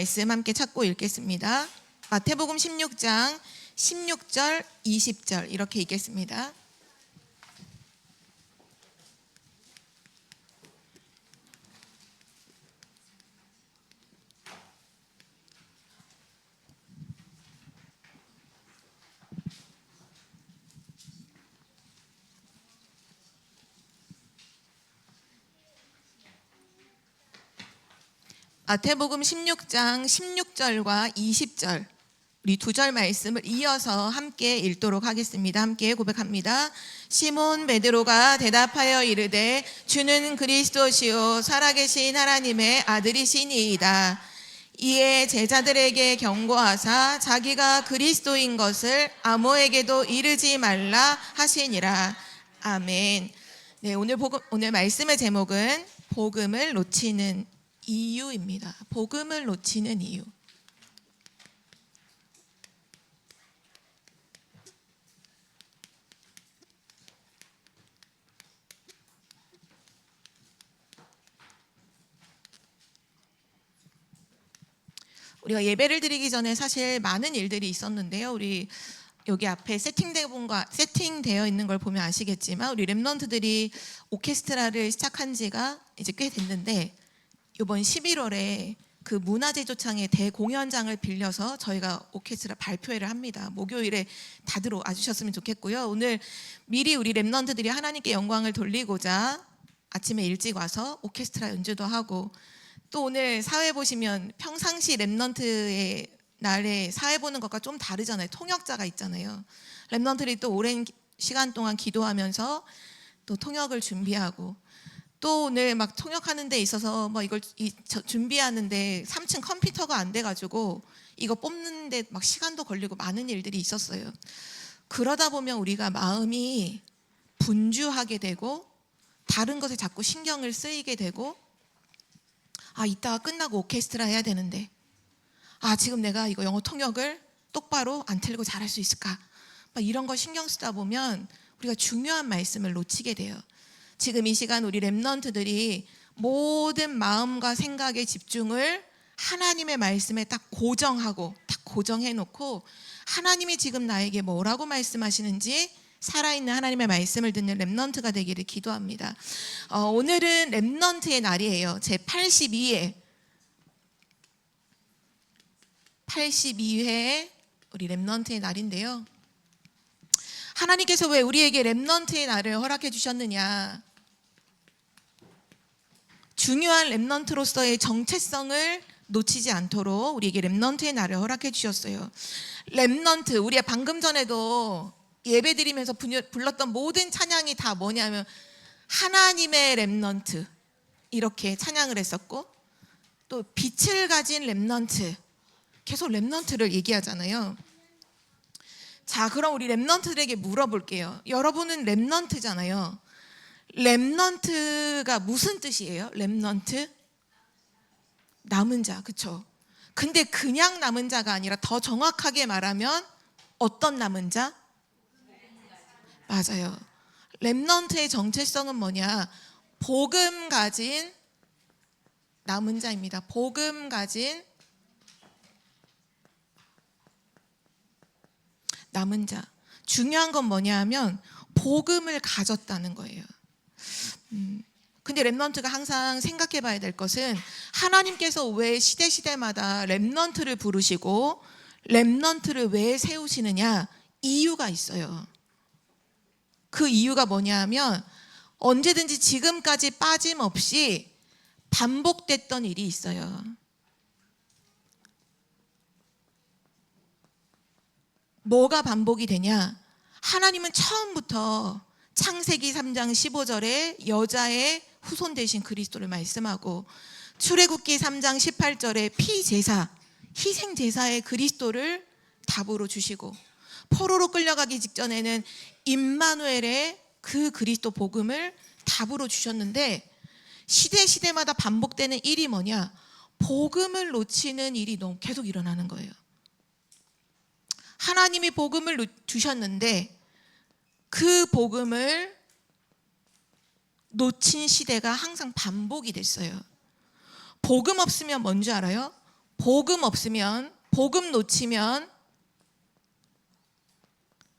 말씀 함께 찾고 읽겠습니다. 마태복음 16장 16절, 20절 이렇게 읽겠습니다. 마태복음 16장 16절과 20절 우리 두 절 말씀을 이어서 함께 읽도록 하겠습니다. 함께 고백합니다. 시몬 베드로가 대답하여 이르되 주는 그리스도시요 살아계신 하나님의 아들이시니이다. 이에 제자들에게 경고하사 자기가 그리스도인 것을 아무에게도 이르지 말라 하시니라. 아멘. 네, 오늘 말씀의 제목은 복음을 놓치는 이유입니다. 복음을 놓치는 이유. 우리가 예배를 드리기 전에 사실 많은 일들이 있었는데요. 우리 여기 앞에 세팅되어 있는 걸 보면 아시겠지만 우리 랩런트들이 오케스트라를 시작한 지가 이제 꽤 됐는데 이번 11월에 그 문화제조창의 대공연장을 빌려서 저희가 오케스트라 발표회를 합니다. 목요일에 다들 와주셨으면 좋겠고요. 오늘 미리 우리 랩런트들이 하나님께 영광을 돌리고자 아침에 일찍 와서 오케스트라 연주도 하고 또 오늘 사회 보시면 평상시 랩런트의 날에 사회 보는 것과 좀 다르잖아요. 통역자가 있잖아요. 랩런트들이 또 오랜 시간 동안 기도하면서 또 통역을 준비하고 또 오늘 막 통역하는 데 있어서 뭐 이걸 준비하는데 3층 컴퓨터가 안 돼가지고 이거 뽑는데 막 시간도 걸리고 많은 일들이 있었어요. 그러다 보면 우리가 마음이 분주하게 되고 다른 것에 자꾸 신경을 쓰이게 되고 이따가 끝나고 오케스트라 해야 되는데 지금 내가 이거 영어 통역을 똑바로 안 틀리고 잘할 수 있을까? 막 이런 거 신경 쓰다 보면 우리가 중요한 말씀을 놓치게 돼요. 지금 이 시간 우리 랩런트들이 모든 마음과 생각의 집중을 하나님의 말씀에 딱 고정해 놓고 하나님이 지금 나에게 뭐라고 말씀하시는지 살아있는 하나님의 말씀을 듣는 랩런트가 되기를 기도합니다. 오늘은 랩런트의 날이에요. 제 82회 우리 랩런트의 날인데요. 하나님께서 왜 우리에게 랩런트의 날을 허락해 주셨느냐? 중요한 랩런트로서의 정체성을 놓치지 않도록 우리에게 랩런트의 날을 허락해 주셨어요. 랩런트, 우리가 방금 전에도 예배드리면서 불렀던 모든 찬양이 다 뭐냐면 하나님의 랩런트 이렇게 찬양을 했었고 또 빛을 가진 랩런트 계속 랩런트를 얘기하잖아요. 자, 그럼 우리 랩런트들에게 물어볼게요. 여러분은 랩런트잖아요. 랩런트가 무슨 뜻이에요? 랩런트? 남은 자, 그쵸? 근데 그냥 남은 자가 아니라 더 정확하게 말하면 어떤 남은 자? 맞아요. 랩런트의 정체성은 뭐냐? 복음 가진 남은 자입니다. 복음 가진 남은 자. 중요한 건 뭐냐 하면 복음을 가졌다는 거예요. 근데 랩런트가 항상 생각해 봐야 될 것은 하나님께서 왜 시대마다 랩런트를 부르시고 랩런트를 왜 세우시느냐? 이유가 있어요. 그 이유가 뭐냐 하면 언제든지 지금까지 빠짐없이 반복됐던 일이 있어요. 뭐가 반복이 되냐? 하나님은 처음부터 창세기 3장 15절에 여자의 후손 되신 그리스도를 말씀하고 출애굽기 3장 18절에 피제사, 희생제사의 그리스도를 답으로 주시고 포로로 끌려가기 직전에는 임마누엘의 그 그리스도 복음을 답으로 주셨는데 시대마다 반복되는 일이 뭐냐? 복음을 놓치는 일이 계속 일어나는 거예요. 하나님이 복음을 주셨는데 그 복음을 놓친 시대가 항상 반복이 됐어요. 복음 없으면 뭔지 알아요? 복음 없으면, 복음 놓치면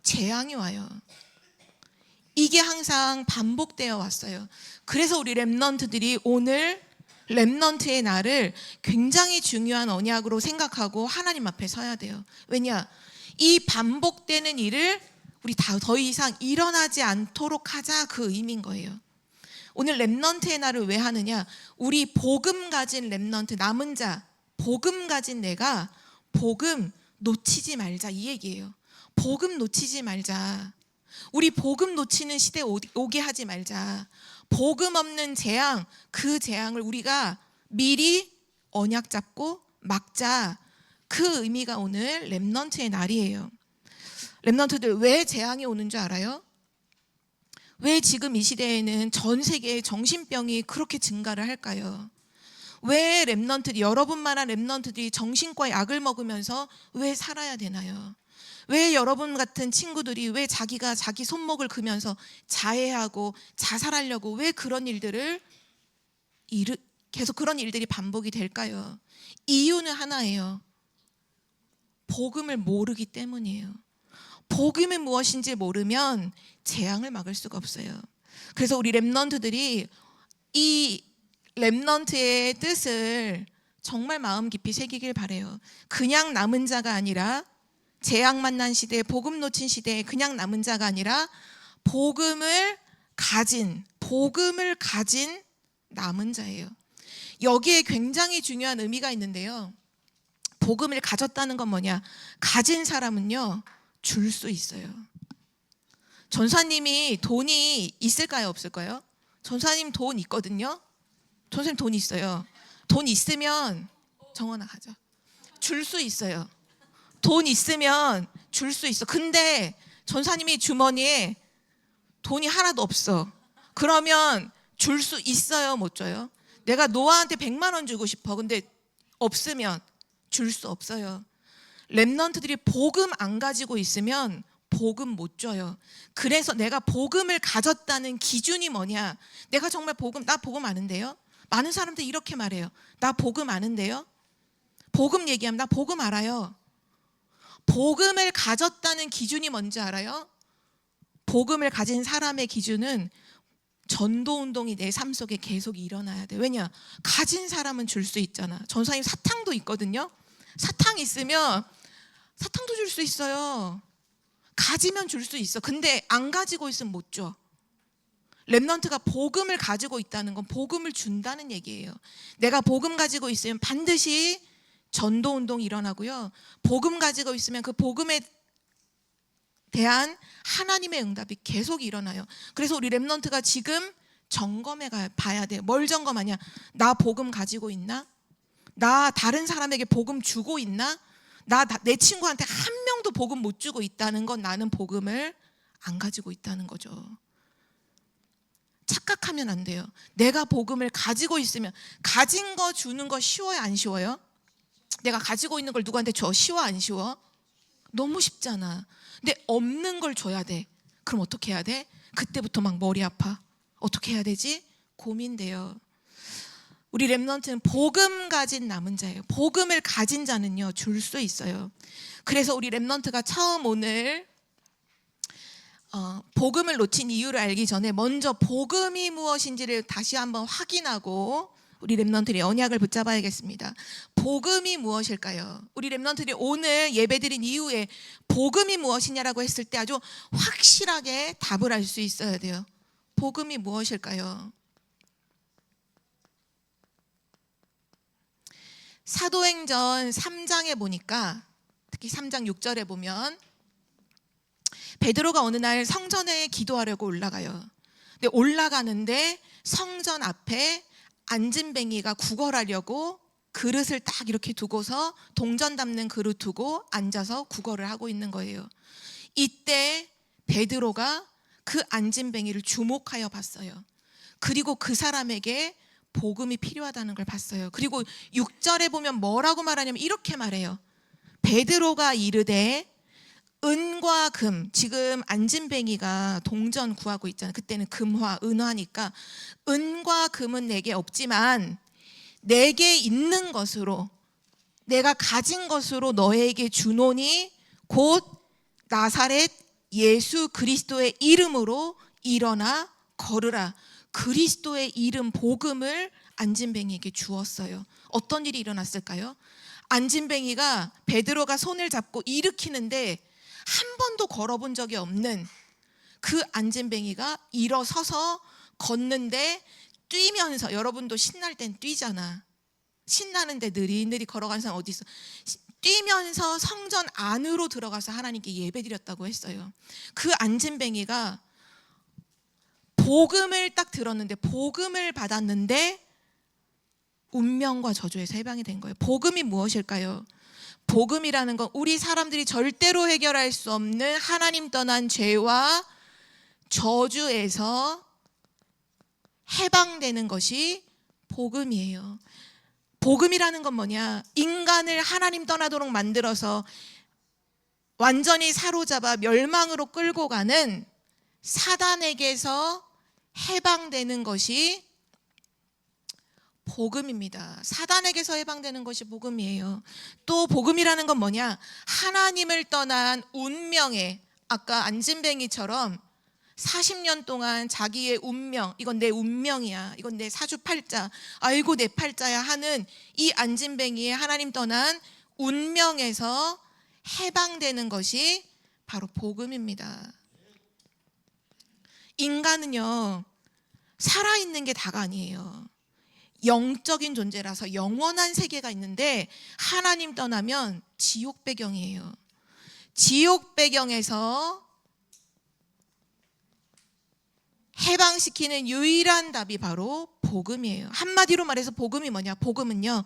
재앙이 와요. 이게 항상 반복되어 왔어요. 그래서 우리 렘넌트들이 오늘 렘넌트의 날을 굉장히 중요한 언약으로 생각하고 하나님 앞에 서야 돼요. 왜냐? 이 반복되는 일을 우리 더 이상 일어나지 않도록 하자, 그 의미인 거예요. 오늘 렘넌트의 날을 왜 하느냐? 우리 복음 가진 렘넌트, 남은 자, 복음 가진 내가 복음 놓치지 말자, 이 얘기예요. 복음 놓치지 말자. 우리 복음 놓치는 시대 오게 하지 말자. 복음 없는 재앙, 그 재앙을 우리가 미리 언약 잡고 막자. 그 의미가 오늘 렘넌트의 날이에요. 렘넌트들, 왜 재앙이 오는 줄 알아요? 왜 지금 이 시대에는 전 세계의 정신병이 그렇게 증가를 할까요? 왜 렘넌트들이, 여러분만한 렘넌트들이 정신과 약을 먹으면서 왜 살아야 되나요? 왜 여러분 같은 친구들이 왜 자기가 자기 손목을 그면서 자해하고 자살하려고 왜 그런 일들을 계속 그런 일들이 반복이 될까요? 이유는 하나예요. 복음을 모르기 때문이에요. 복음이 무엇인지 모르면 재앙을 막을 수가 없어요. 그래서 우리 렘넌트들이 이 렘넌트의 뜻을 정말 마음 깊이 새기길 바라요. 그냥 남은 자가 아니라, 재앙 만난 시대에, 복음 놓친 시대에 그냥 남은 자가 아니라 복음을 가진 남은 자예요. 여기에 굉장히 중요한 의미가 있는데요. 복음을 가졌다는 건 뭐냐? 가진 사람은요, 줄 수 있어요. 전사님이 돈이 있을까요, 없을까요? 전사님 돈 있거든요. 전사님 돈 있어요. 돈 있으면 정원아 가죠. 줄 수 있어요. 돈 있으면 줄 수 있어. 근데 전사님이 주머니에 돈이 하나도 없어. 그러면 줄 수 있어요, 못 줘요? 내가 노아한테 100만 원 주고 싶어. 근데 없으면 줄 수 없어요. 렘넌트들이 복음 안 가지고 있으면 복음 못 줘요. 그래서 내가 복음을 가졌다는 기준이 뭐냐? 내가 정말 나 복음 아는데요? 많은 사람들이 이렇게 말해요. 나 복음 아는데요? 복음 얘기하면 나 복음 알아요. 복음을 가졌다는 기준이 뭔지 알아요? 복음을 가진 사람의 기준은 전도운동이 내 삶 속에 계속 일어나야 돼. 왜냐? 가진 사람은 줄 수 있잖아. 전사님 사탕도 있거든요. 사탕 있으면 사탕도 줄 수 있어요. 가지면 줄 수 있어. 근데 안 가지고 있으면 못 줘. 렘넌트가 복음을 가지고 있다는 건 복음을 준다는 얘기예요. 내가 복음 가지고 있으면 반드시 전도운동이 일어나고요. 복음 가지고 있으면 그 복음에 대한 하나님의 응답이 계속 일어나요. 그래서 우리 렘넌트가 지금 점검해 봐야 돼요. 뭘 점검하냐? 나 복음 가지고 있나? 나 다른 사람에게 복음 주고 있나? 내 친구한테 한 명도 복음 못 주고 있다는 건 나는 복음을 안 가지고 있다는 거죠. 착각하면 안 돼요. 내가 복음을 가지고 있으면, 가진 거 주는 거 쉬워요, 안 쉬워요? 내가 가지고 있는 걸 누구한테 줘? 쉬워, 안 쉬워? 너무 쉽잖아. 근데 없는 걸 줘야 돼. 그럼 어떻게 해야 돼? 그때부터 막 머리 아파. 어떻게 해야 되지? 고민돼요. 우리 렘넌트는 복음 가진 남은 자예요. 복음을 가진 자는요, 줄 수 있어요. 그래서 우리 렘넌트가 처음 오늘 복음을 놓친 이유를 알기 전에 먼저 복음이 무엇인지를 다시 한번 확인하고 우리 렘넌트들이 언약을 붙잡아야겠습니다. 복음이 무엇일까요? 우리 렘넌트들이 오늘 예배드린 이후에 복음이 무엇이냐라고 했을 때 아주 확실하게 답을 알 수 있어야 돼요. 복음이 무엇일까요? 사도행전 3장에 보니까, 특히 3장 6절에 보면 베드로가 어느 날 성전에 기도하려고 올라가요. 근데 올라가는데 성전 앞에 안진뱅이가 구걸하려고 그릇을 딱 이렇게 두고서, 동전 담는 그릇 두고 앉아서 구걸을 하고 있는 거예요. 이때 베드로가 그 안진뱅이를 주목하여 봤어요. 그리고 그 사람에게 복음이 필요하다는 걸 봤어요. 그리고 6절에 보면 뭐라고 말하냐면 이렇게 말해요. 베드로가 이르되 은과 금, 지금 안진뱅이가 동전 구하고 있잖아요. 그때는 금화, 은화니까 은과 금은 내게 없지만 내게 있는 것으로 내가 가진 것으로 너에게 주노니 곧 나사렛 예수 그리스도의 이름으로 일어나 걸으라. 그리스도의 이름 복음을 안진뱅이에게 주었어요. 어떤 일이 일어났을까요? 안진뱅이가 베드로가 손을 잡고 일으키는데 한 번도 걸어본 적이 없는 그 안진뱅이가 일어서서 걷는데 뛰면서, 여러분도 신날 땐 뛰잖아. 신나는데 느릿느릿 걸어가는 사람 어디 있어? 뛰면서 성전 안으로 들어가서 하나님께 예배드렸다고 했어요. 그 안진뱅이가 복음을 딱 들었는데, 복음을 받았는데 운명과 저주에서 해방이 된 거예요. 복음이 무엇일까요? 복음이라는 건 우리 사람들이 절대로 해결할 수 없는 하나님 떠난 죄와 저주에서 해방되는 것이 복음이에요. 복음이라는 건 뭐냐? 인간을 하나님 떠나도록 만들어서 완전히 사로잡아 멸망으로 끌고 가는 사단에게서 해방되는 것이 복음입니다. 사단에게서 해방되는 것이 복음이에요. 또 복음이라는 건 뭐냐? 하나님을 떠난 운명에, 아까 안진뱅이처럼 40년 동안 자기의 운명, 이건 내 운명이야, 이건 내 사주팔자, 아이고 내 팔자야 하는 이 안진뱅이의 하나님 떠난 운명에서 해방되는 것이 바로 복음입니다. 인간은요, 살아있는 게 다가 아니에요. 영적인 존재라서 영원한 세계가 있는데 하나님 떠나면 지옥 배경이에요. 지옥 배경에서 해방시키는 유일한 답이 바로 복음이에요. 한마디로 말해서 복음이 뭐냐? 복음은요,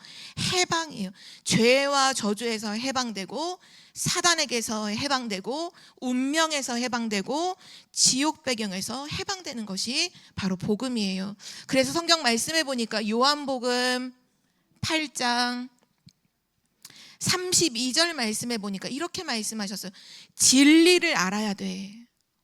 해방이에요. 죄와 저주에서 해방되고, 사단에게서 해방되고, 운명에서 해방되고, 지옥 배경에서 해방되는 것이 바로 복음이에요. 그래서 성경 말씀해 보니까 요한복음 8장 32절 말씀해 보니까 이렇게 말씀하셨어요. 진리를 알아야 돼.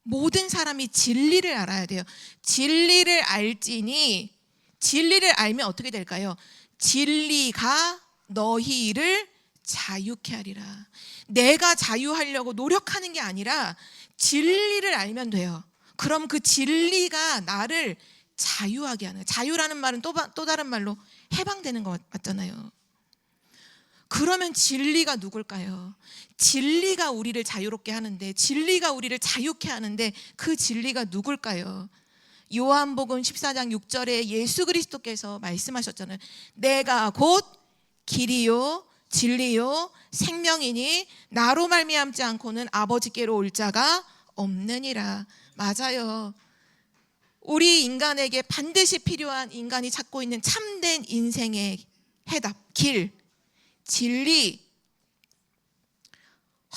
모든 사람이 진리를 알아야 돼요. 진리를 알지니, 진리를 알면 어떻게 될까요? 진리가 너희를 자유케 하리라. 내가 자유하려고 노력하는 게 아니라 진리를 알면 돼요. 그럼 그 진리가 나를 자유하게 하는, 자유라는 말은 또 다른 말로 해방되는 거 맞잖아요. 그러면 진리가 누굴까요? 진리가 우리를 자유롭게 하는데, 진리가 우리를 자유케 하는데 그 진리가 누굴까요? 요한복음 14장 6절에 예수 그리스도께서 말씀하셨잖아요. 내가 곧 길이요 진리요 생명이니 나로 말미암지 않고는 아버지께로 올 자가 없느니라. 맞아요. 우리 인간에게 반드시 필요한, 인간이 찾고 있는 참된 인생의 해답, 길, 진리,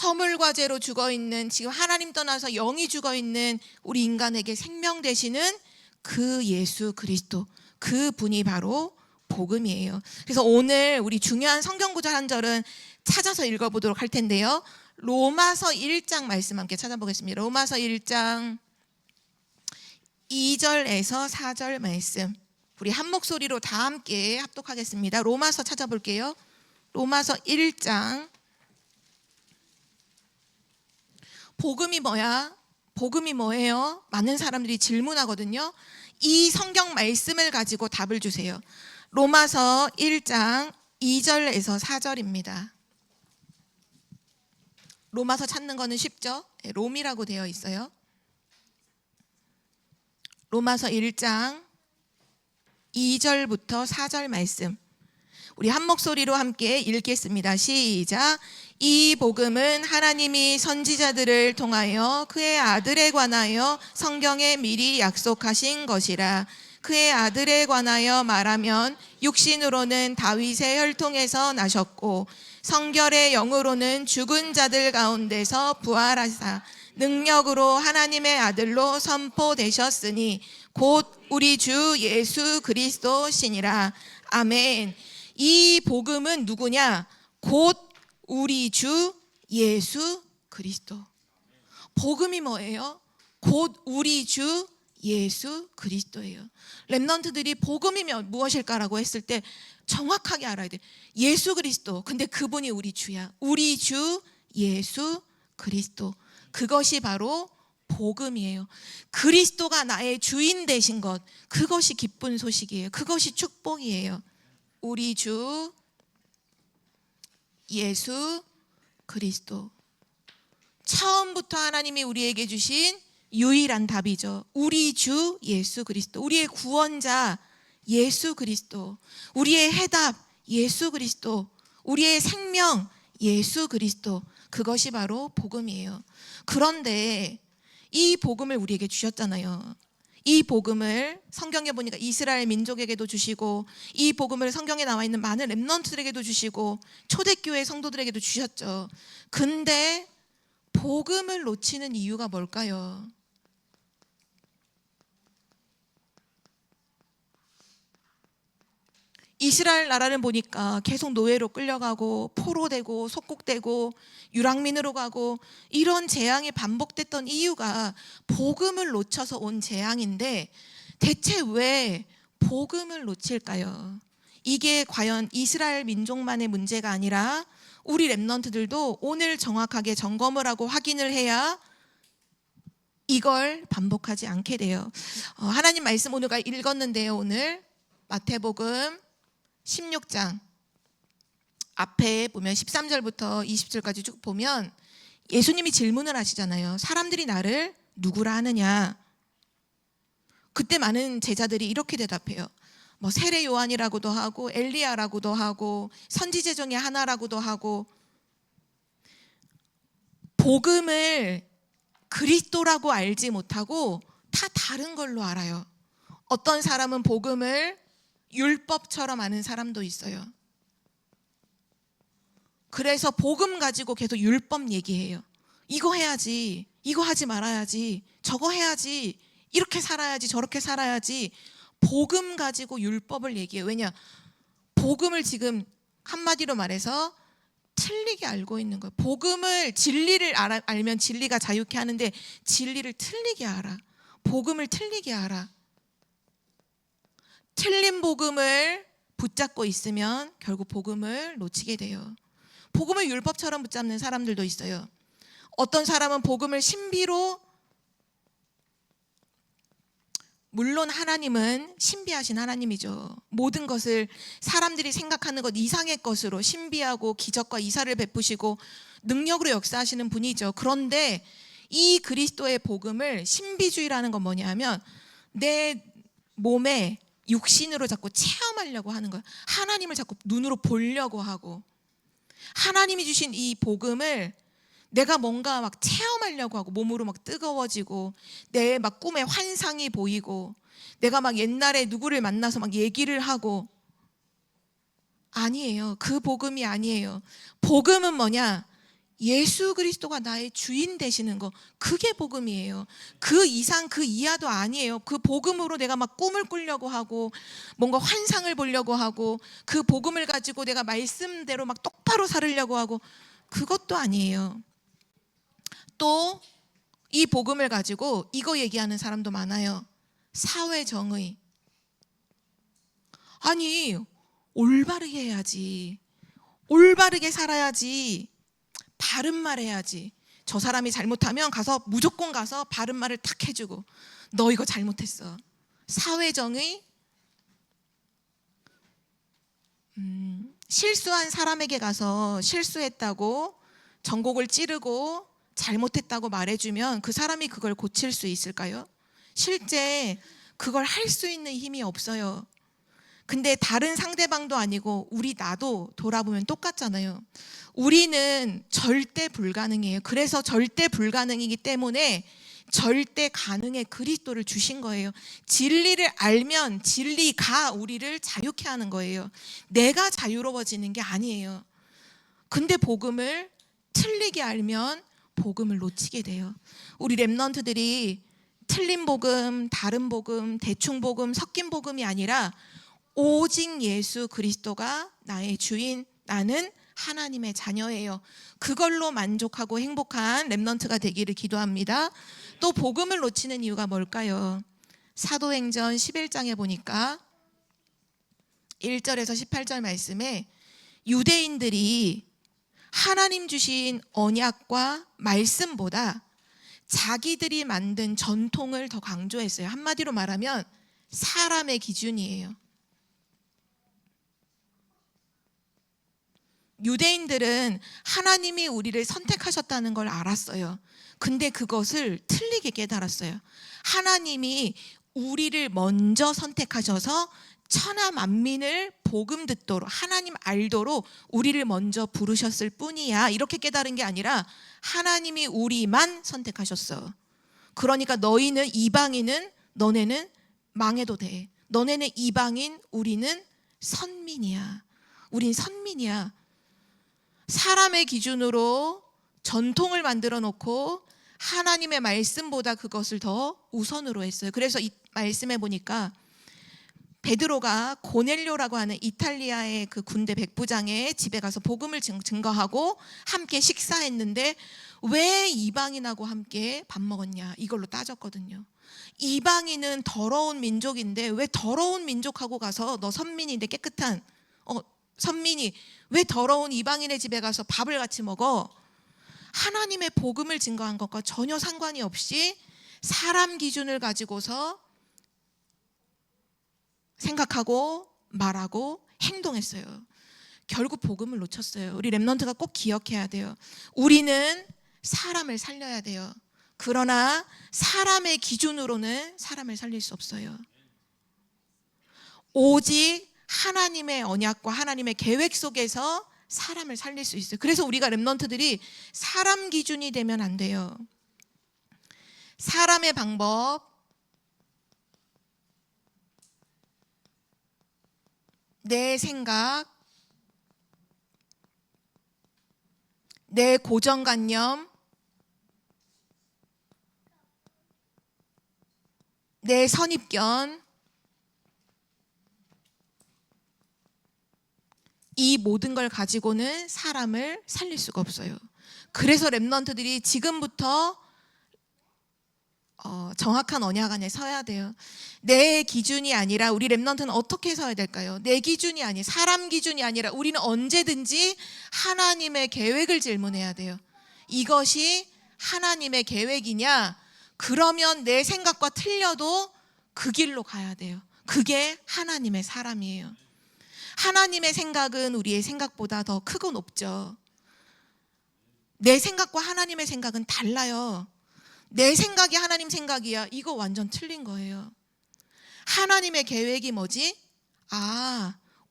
허물과 죄로 죽어있는, 지금 하나님 떠나서 영이 죽어있는 우리 인간에게 생명 되시는 그 예수 그리스도, 그 분이 바로 복음이에요. 그래서 오늘 우리 중요한 성경 구절 한 절은 찾아서 읽어보도록 할 텐데요, 로마서 1장 말씀 함께 찾아보겠습니다. 로마서 1장 2절에서 4절 말씀, 우리 한 목소리로 다 함께 합독하겠습니다. 로마서 찾아볼게요. 로마서 1장. 복음이 뭐야? 복음이 뭐예요? 많은 사람들이 질문하거든요. 이 성경 말씀을 가지고 답을 주세요. 로마서 1장 2절에서 4절입니다. 로마서 찾는 거는 쉽죠? 롬이라고 되어 있어요. 로마서 1장 2절부터 4절 말씀, 우리 한 목소리로 함께 읽겠습니다. 시작. 이 복음은 하나님이 선지자들을 통하여 그의 아들에 관하여 성경에 미리 약속하신 것이라. 그의 아들에 관하여 말하면 육신으로는 다윗의 혈통에서 나셨고 성결의 영으로는 죽은 자들 가운데서 부활하사 능력으로 하나님의 아들로 선포되셨으니 곧 우리 주 예수 그리스도시니라. 아멘. 이 복음은 누구냐? 곧 우리 주 예수 그리스도. 복음이 뭐예요? 곧 우리 주 예수 그리스도예요. 렘넌트들이 복음이면 무엇일까라고 했을 때 정확하게 알아야 돼. 예수 그리스도. 근데 그분이 우리 주야. 우리 주 예수 그리스도. 그것이 바로 복음이에요. 그리스도가 나의 주인 되신 것, 그것이 기쁜 소식이에요. 그것이 축복이에요. 우리 주 예수 그리스도. 처음부터 하나님이 우리에게 주신 유일한 답이죠. 우리 주 예수 그리스도. 우리의 구원자 예수 그리스도. 우리의 해답 예수 그리스도. 우리의 생명 예수 그리스도. 그것이 바로 복음이에요. 그런데 이 복음을 우리에게 주셨잖아요. 이 복음을 성경에 보니까 이스라엘 민족에게도 주시고, 이 복음을 성경에 나와 있는 많은 렘넌트들에게도 주시고, 초대교회 성도들에게도 주셨죠. 근데 복음을 놓치는 이유가 뭘까요? 이스라엘 나라를 보니까 계속 노예로 끌려가고 포로되고 속국되고 유랑민으로 가고 이런 재앙이 반복됐던 이유가 복음을 놓쳐서 온 재앙인데, 대체 왜 복음을 놓칠까요? 이게 과연 이스라엘 민족만의 문제가 아니라 우리 렘넌트들도 오늘 정확하게 점검을 하고 확인을 해야 이걸 반복하지 않게 돼요. 하나님 말씀 오늘가 읽었는데요. 오늘 마태복음 16장 앞에 보면 13절부터 20절까지 쭉 보면 예수님이 질문을 하시잖아요. 사람들이 나를 누구라 하느냐? 그때 많은 제자들이 이렇게 대답해요. 뭐 세례 요한이라고도 하고 엘리야라고도 하고 선지자 중에 하나라고도 하고. 복음을 그리스도라고 알지 못하고 다 다른 걸로 알아요. 어떤 사람은 복음을 율법처럼 아는 사람도 있어요. 그래서 복음 가지고 계속 율법 얘기해요. 이거 해야지, 이거 하지 말아야지, 저거 해야지, 이렇게 살아야지, 저렇게 살아야지. 복음 가지고 율법을 얘기해요. 왜냐? 복음을 지금 한마디로 말해서 틀리게 알고 있는 거예요. 복음을, 진리를 알면 진리가 자유케 하는데 진리를 틀리게 알아. 복음을 틀리게 알아. 틀린 복음을 붙잡고 있으면 결국 복음을 놓치게 돼요. 복음을 율법처럼 붙잡는 사람들도 있어요. 어떤 사람은 복음을 신비로, 물론 하나님은 신비하신 하나님이죠. 모든 것을 사람들이 생각하는 것 이상의 것으로 신비하고 기적과 이사를 베푸시고 능력으로 역사하시는 분이죠. 그런데 이 그리스도의 복음을, 신비주의라는 건 뭐냐면 내 몸에 육신으로 자꾸 체험하려고 하는 거예요. 하나님을 자꾸 눈으로 보려고 하고, 하나님이 주신 이 복음을 내가 뭔가 막 체험하려고 하고, 몸으로 막 뜨거워지고 내 막 꿈에 환상이 보이고 내가 막 옛날에 누구를 만나서 막 얘기를 하고. 아니에요. 그 복음이 아니에요. 복음은 뭐냐? 예수 그리스도가 나의 주인 되시는 거, 그게 복음이에요. 그 이상 그 이하도 아니에요. 그 복음으로 내가 막 꿈을 꾸려고 하고 뭔가 환상을 보려고 하고 그 복음을 가지고 내가 말씀대로 막 똑바로 살으려고 하고, 그것도 아니에요. 또 이 복음을 가지고 이거 얘기하는 사람도 많아요. 사회 정의. 아니, 올바르게 해야지, 올바르게 살아야지, 바른 말 해야지. 저 사람이 잘못하면 가서 무조건 가서 바른 말을 탁 해주고, 너 이거 잘못했어. 사회정의. 실수한 사람에게 가서 실수했다고 전곡을 찌르고 잘못했다고 말해주면 그 사람이 그걸 고칠 수 있을까요? 실제 그걸 할 수 있는 힘이 없어요. 근데 다른 상대방도 아니고 나도 돌아보면 똑같잖아요. 우리는 절대 불가능해요. 그래서 절대 불가능이기 때문에 절대 가능의 그리스도를 주신 거예요. 진리를 알면 진리가 우리를 자유케 하는 거예요. 내가 자유로워지는 게 아니에요. 근데 복음을 틀리게 알면 복음을 놓치게 돼요. 우리 렘넌트들이 틀린 복음, 다른 복음, 대충 복음, 섞인 복음이 아니라 오직 예수 그리스도가 나의 주인, 나는 하나님의 자녀예요. 그걸로 만족하고 행복한 렘넌트가 되기를 기도합니다. 또 복음을 놓치는 이유가 뭘까요? 사도행전 11장에 보니까 1절에서 18절 말씀에 유대인들이 하나님 주신 언약과 말씀보다 자기들이 만든 전통을 더 강조했어요. 한마디로 말하면 사람의 기준이에요. 유대인들은 하나님이 우리를 선택하셨다는 걸 알았어요. 근데 그것을 틀리게 깨달았어요. 하나님이 우리를 먼저 선택하셔서 천하 만민을 복음 듣도록, 하나님 알도록 우리를 먼저 부르셨을 뿐이야. 이렇게 깨달은 게 아니라 하나님이 우리만 선택하셨어. 그러니까 너희는 이방인은, 너네는 망해도 돼. 너네는 이방인, 우리는 선민이야. 우린 선민이야. 사람의 기준으로 전통을 만들어 놓고 하나님의 말씀보다 그것을 더 우선으로 했어요. 그래서 이 말씀에 보니까 베드로가 고넬료라고 하는 이탈리아의 그 군대 백부장의 집에 가서 복음을 증거하고 함께 식사했는데 왜 이방인하고 함께 밥 먹었냐, 이걸로 따졌거든요. 이방인은 더러운 민족인데 왜 더러운 민족하고 가서, 너 선민인데 깨끗한 선민이 왜 더러운 이방인의 집에 가서 밥을 같이 먹어? 하나님의 복음을 증거한 것과 전혀 상관이 없이 사람 기준을 가지고서 생각하고 말하고 행동했어요. 결국 복음을 놓쳤어요. 우리 렘넌트가 꼭 기억해야 돼요. 우리는 사람을 살려야 돼요. 그러나 사람의 기준으로는 사람을 살릴 수 없어요. 오직 하나님의 언약과 하나님의 계획 속에서 사람을 살릴 수 있어요. 그래서 우리가 렘넌트들이 사람 기준이 되면 안 돼요. 사람의 방법, 내 생각, 내 고정관념, 내 선입견, 이 모든 걸 가지고는 사람을 살릴 수가 없어요. 그래서 렘넌트들이 지금부터 정확한 언약 안에 서야 돼요. 내 기준이 아니라, 우리 렘넌트는 어떻게 서야 될까요? 내 기준이 아니, 사람 기준이 아니라 우리는 언제든지 하나님의 계획을 질문해야 돼요. 이것이 하나님의 계획이냐? 그러면 내 생각과 틀려도 그 길로 가야 돼요. 그게 하나님의 사람이에요. 하나님의 생각은 우리의 생각보다 더 크고 높죠. 내 생각과 하나님의 생각은 달라요. 내 생각이 하나님 생각이야, 이거 완전 틀린 거예요. 하나님의 계획이 뭐지?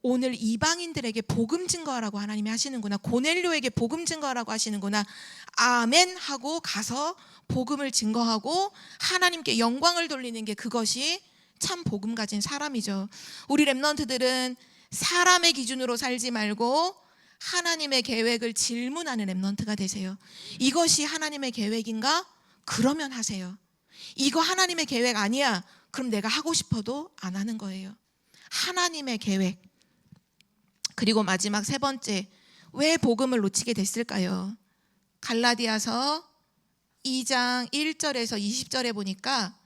오늘 이방인들에게 복음 증거하라고 하나님이 하시는구나. 고넬료에게 복음 증거하라고 하시는구나. 아멘 하고 가서 복음을 증거하고 하나님께 영광을 돌리는 게, 그것이 참 복음 가진 사람이죠. 우리 렘넌트들은 사람의 기준으로 살지 말고 하나님의 계획을 질문하는 렘넌트가 되세요. 이것이 하나님의 계획인가? 그러면 하세요. 이거 하나님의 계획 아니야? 그럼 내가 하고 싶어도 안 하는 거예요. 하나님의 계획. 그리고 마지막 세 번째, 왜 복음을 놓치게 됐을까요? 갈라디아서 2장 1절에서 20절에 보니까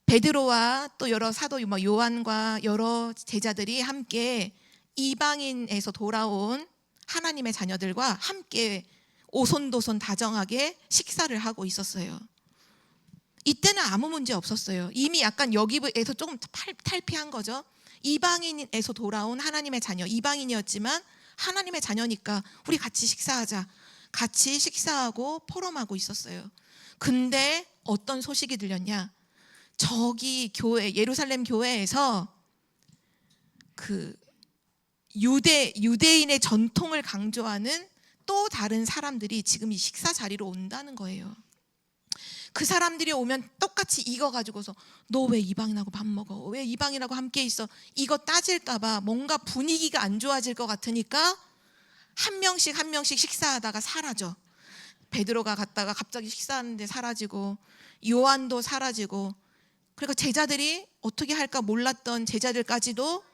베드로와 또 여러 사도 요한과 여러 제자들이 함께 이방인에서 돌아온 하나님의 자녀들과 함께 오손도손 다정하게 식사를 하고 있었어요. 이때는 아무 문제 없었어요. 이미 약간 여기에서 조금 탈피한 거죠. 이방인에서 돌아온 하나님의 자녀, 이방인이었지만 하나님의 자녀니까 우리 같이 식사하자. 같이 식사하고 포럼하고 있었어요. 근데 어떤 소식이 들렸냐? 저기 교회, 예루살렘 교회에서 그 유대인의 전통을 강조하는 또 다른 사람들이 지금 이 식사 자리로 온다는 거예요. 그 사람들이 오면 똑같이 이거 가지고서 너 왜 이방인하고 밥 먹어? 왜 이방인하고 함께 있어? 이거 따질까 봐 뭔가 분위기가 안 좋아질 것 같으니까 한 명씩 한 명씩 식사하다가 사라져. 베드로가 갔다가 갑자기 식사하는데 사라지고, 요한도 사라지고, 그러니까 제자들이 어떻게 할까 몰랐던 제자들까지도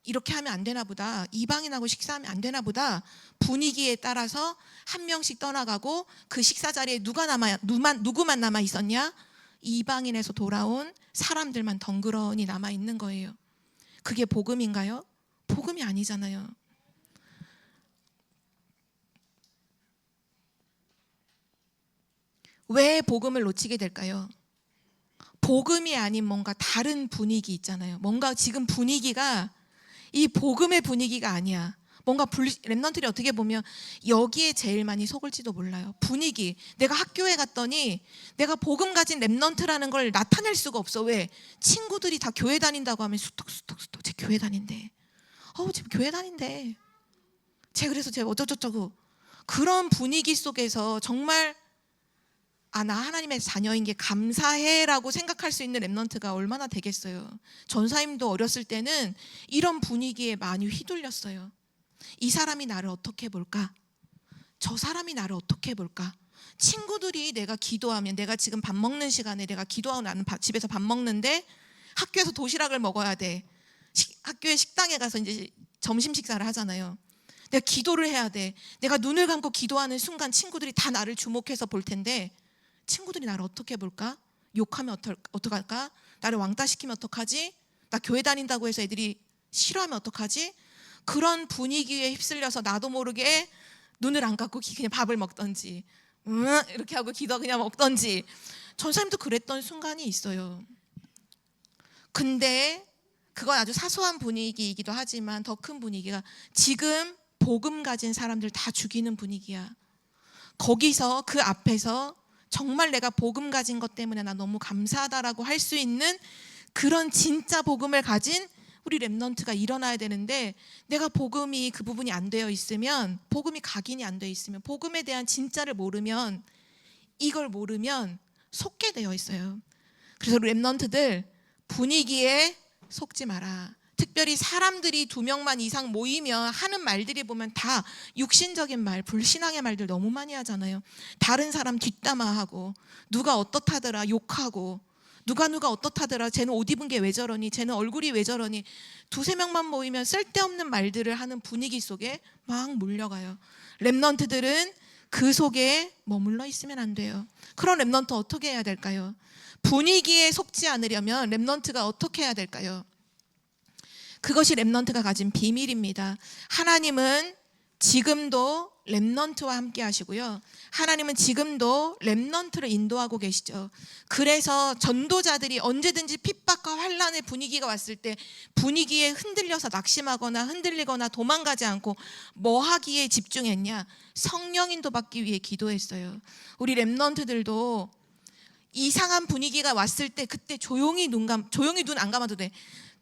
이렇게 하면 안 되나 보다, 이방인하고 식사하면 안 되나 보다, 분위기에 따라서 한 명씩 떠나가고 그 식사 자리에 누구만 남아 있었냐? 이방인에서 돌아온 사람들만 덩그러니 남아 있는 거예요. 그게 복음인가요? 복음이 아니잖아요. 왜 복음을 놓치게 될까요? 복음이 아닌 뭔가 다른 분위기 있잖아요. 뭔가 지금 분위기가 이 복음의 분위기가 아니야. 뭔가 랩런트들이 어떻게 보면 여기에 제일 많이 속을지도 몰라요. 분위기. 내가 학교에 갔더니 내가 복음 가진 랩런트라는 걸 나타낼 수가 없어. 왜? 친구들이 다 교회 다닌다고 하면 수톡 쟤 교회 다닌대. 쟤 교회 다닌대. 그래서 쟤 어쩌고저쩌고. 그런 분위기 속에서 정말 나 하나님의 자녀인 게 감사해라고 생각할 수 있는 랩런트가 얼마나 되겠어요. 전사님도 어렸을 때는 이런 분위기에 많이 휘둘렸어요. 이 사람이 나를 어떻게 볼까? 저 사람이 나를 어떻게 볼까? 친구들이 내가 기도하면, 내가 지금 밥 먹는 시간에 내가 기도하고 나는 집에서 밥 먹는데 학교에서 도시락을 먹어야 돼. 학교에 식당에 가서 이제 점심 식사를 하잖아요. 내가 기도를 해야 돼. 내가 눈을 감고 기도하는 순간 친구들이 다 나를 주목해서 볼 텐데 친구들이 나를 어떻게 볼까? 욕하면 어떡할까? 나를 왕따시키면 어떡하지? 나 교회 다닌다고 해서 애들이 싫어하면 어떡하지? 그런 분위기에 휩쓸려서 나도 모르게 눈을 안 감고 그냥 밥을 먹던지 이렇게 하고 기도 그냥 먹던지. 전사님도 그랬던 순간이 있어요. 근데 그건 아주 사소한 분위기이기도 하지만 더 큰 분위기가 지금 복음 가진 사람들 다 죽이는 분위기야. 거기서 그 앞에서 정말 내가 복음 가진 것 때문에 나 너무 감사하다라고 할 수 있는 그런 진짜 복음을 가진 우리 랩넌트가 일어나야 되는데, 내가 복음이 그 부분이 안 되어 있으면, 복음이 각인이 안 되어 있으면, 복음에 대한 진짜를 모르면, 이걸 모르면 속게 되어 있어요. 그래서 우리 랩넌트들 분위기에 속지 마라. 특별히 사람들이 2명만 이상 모이면 하는 말들이 보면 다 육신적인 말, 불신앙의 말들 너무 많이 하잖아요. 다른 사람 뒷담화하고, 누가 어떻다더라 욕하고, 누가 어떻다더라, 쟤는 옷 입은 게 왜 저러니, 쟤는 얼굴이 왜 저러니. 2-3명만 모이면 쓸데없는 말들을 하는 분위기 속에 막 몰려가요. 랩넌트들은 그 속에 머물러 있으면 안 돼요. 그런 랩넌트 어떻게 해야 될까요? 분위기에 속지 않으려면 랩넌트가 어떻게 해야 될까요? 그것이 랩넌트가 가진 비밀입니다. 하나님은 지금도 랩넌트와 함께 하시고요. 하나님은 지금도 랩넌트를 인도하고 계시죠. 그래서 전도자들이 언제든지 핍박과 환란의 분위기가 왔을 때 분위기에 흔들려서 낙심하거나 흔들리거나 도망가지 않고 뭐 하기에 집중했냐? 성령 인도받기 위해 기도했어요. 우리 랩넌트들도 이상한 분위기가 왔을 때 그때 조용히 눈 안 감아도 돼.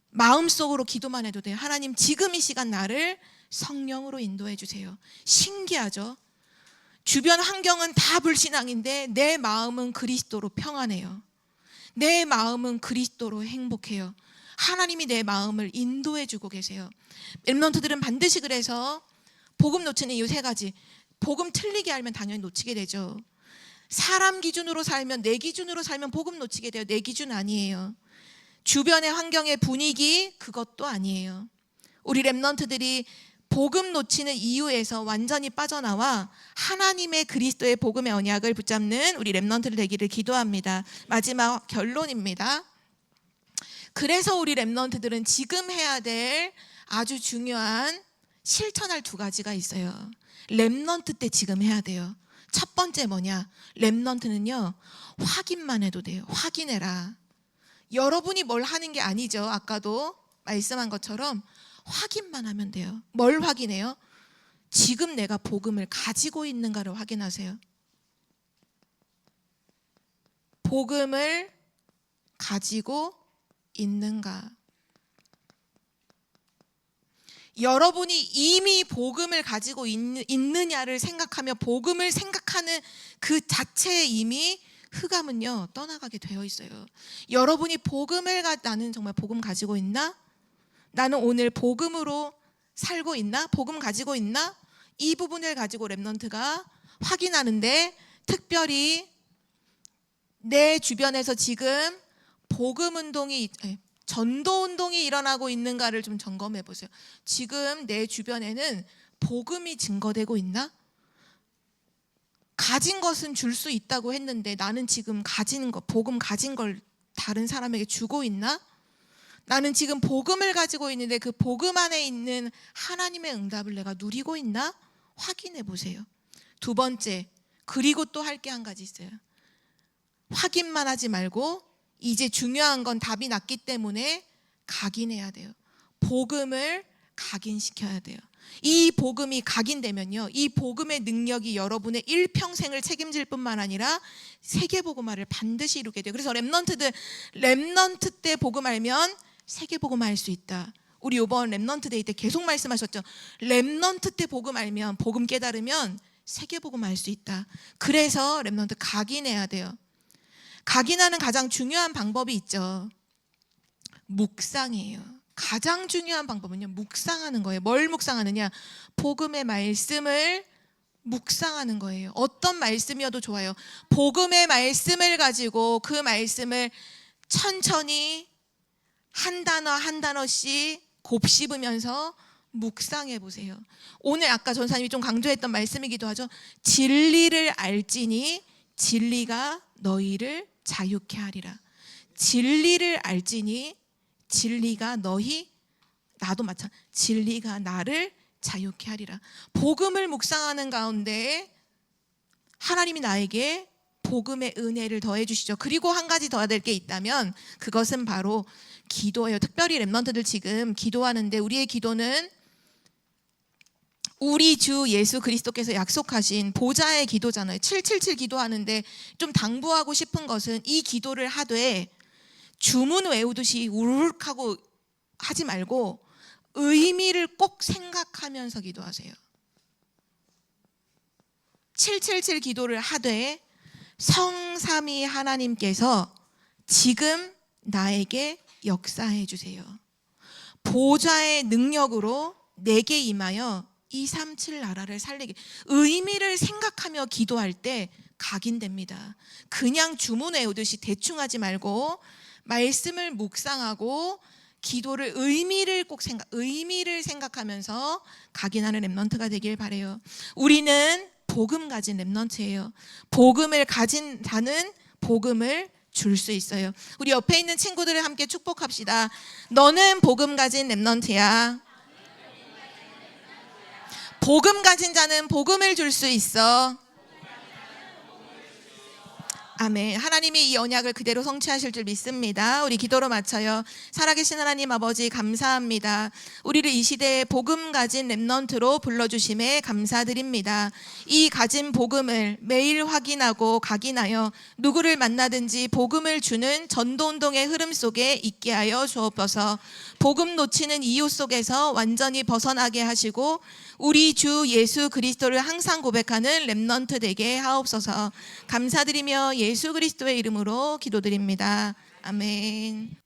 마음속으로 기도만 해도 돼요. 하나님, 지금 이 시간 나를 성령으로 인도해 주세요. 신기하죠? 주변 환경은 다 불신앙인데 내 마음은 그리스도로 평안해요. 내 마음은 그리스도로 행복해요. 하나님이 내 마음을 인도해 주고 계세요. 랩넌트들은 반드시 그래서 복음 놓치는 이유 3가지. 복음 틀리게 알면 당연히 놓치게 되죠. 사람 기준으로 살면, 내 기준으로 살면 복음 놓치게 돼요. 내 기준 아니에요. 주변의 환경의 분위기, 그것도 아니에요. 우리 랩넌트들이 복음 놓치는 이유에서 완전히 빠져나와 하나님의 그리스도의 복음의 언약을 붙잡는 우리 랩넌트들 되기를 기도합니다. 마지막 결론입니다. 그래서 우리 랩넌트들은 지금 해야 될 아주 중요한 실천할 2가지가 있어요. 랩넌트 때 지금 해야 돼요. 첫 번째 뭐냐? 랩넌트는요, 확인만 해도 돼요. 확인해라. 여러분이 뭘 하는 게 아니죠. 아까도 말씀한 것처럼 확인만 하면 돼요. 뭘 확인해요? 지금 내가 복음을 가지고 있는가를 확인하세요. 복음을 가지고 있는가. 여러분이 이미 복음을 가지고 있느냐를 생각하며 복음을 생각하는 그 자체에 이미 흑암은요 떠나가게 되어 있어요. 여러분이 나는 정말 복음 가지고 있나? 나는 오늘 복음으로 살고 있나? 복음 가지고 있나? 이 부분을 가지고 랩넌트가 확인하는데, 특별히 내 주변에서 지금 복음 운동이, 전도 운동이 일어나고 있는가를 좀 점검해 보세요. 지금 내 주변에는 복음이 증거되고 있나? 가진 것은 줄 수 있다고 했는데 나는 지금 가진 것, 복음 가진 걸 다른 사람에게 주고 있나? 나는 지금 복음을 가지고 있는데 그 복음 안에 있는 하나님의 응답을 내가 누리고 있나? 확인해 보세요. 두 번째, 그리고 또 할 게 한 가지 있어요. 확인만 하지 말고 이제 중요한 건 답이 났기 때문에 각인해야 돼요. 복음을 각인시켜야 돼요. 이 복음이 각인되면요, 이 복음의 능력이 여러분의 일평생을 책임질 뿐만 아니라 세계복음화를 반드시 이루게 돼요. 그래서 렘넌트 때 복음 알면 세계복음 알 수 있다. 우리 이번 렘넌트 데이 때 계속 말씀하셨죠. 렘넌트 때 복음 알면, 복음 깨달으면 세계복음 알 수 있다. 그래서 렘넌트 각인해야 돼요. 각인하는 가장 중요한 방법이 있죠. 묵상이에요. 가장 중요한 방법은요, 묵상하는 거예요. 뭘 묵상하느냐? 복음의 말씀을 묵상하는 거예요. 어떤 말씀이어도 좋아요. 복음의 말씀을 가지고 그 말씀을 천천히 한 단어 한 단어씩 곱씹으면서 묵상해 보세요. 오늘 아까 전사님이 좀 강조했던 말씀이기도 하죠. 진리를 알지니 진리가 너희를 자유케 하리라. 진리를 알지니 진리가 나도 마찬가지, 진리가 나를 자유케 하리라. 복음을 묵상하는 가운데 하나님이 나에게 복음의 은혜를 더해 주시죠. 그리고 한 가지 더 해야 될 게 있다면 그것은 바로 기도예요. 특별히 렘넌트들 지금 기도하는데, 우리의 기도는 우리 주 예수 그리스도께서 약속하신 보좌의 기도잖아요. 777 기도하는데 좀 당부하고 싶은 것은 이 기도를 하되 주문 외우듯이 우르륵 하고 하지 말고 의미를 꼭 생각하면서 기도하세요. 777 기도를 하되 성삼위 하나님께서 지금 나에게 역사해 주세요. 보좌의 능력으로 내게 임하여 237 나라를 살리게. 의미를 생각하며 기도할 때 각인됩니다. 그냥 주문 외우듯이 대충 하지 말고 말씀을 묵상하고 기도를 의미를 생각하면서 각인하는 렘넌트가 되길 바래요. 우리는 복음 가진 렘넌트예요. 복음을 가진 자는 복음을 줄 수 있어요. 우리 옆에 있는 친구들을 함께 축복합시다. 너는 복음 가진 렘넌트야. 복음 가진 자는 복음을 줄 수 있어. 아멘. 하나님이 이 언약을 그대로 성취하실 줄 믿습니다. 우리 기도로 마쳐요. 살아계신 하나님 아버지, 감사합니다. 우리를 이 시대에 복음 가진 렘넌트로 불러주심에 감사드립니다. 이 가진 복음을 매일 확인하고 각인하여 누구를 만나든지 복음을 주는 전도운동의 흐름 속에 있게 하여 주옵소서. 복음 놓치는 이유 속에서 완전히 벗어나게 하시고 우리 주 예수 그리스도를 항상 고백하는 렘넌트 되게 하옵소서. 감사드리며 예수 그리스도의 이름으로 기도드립니다. 아멘.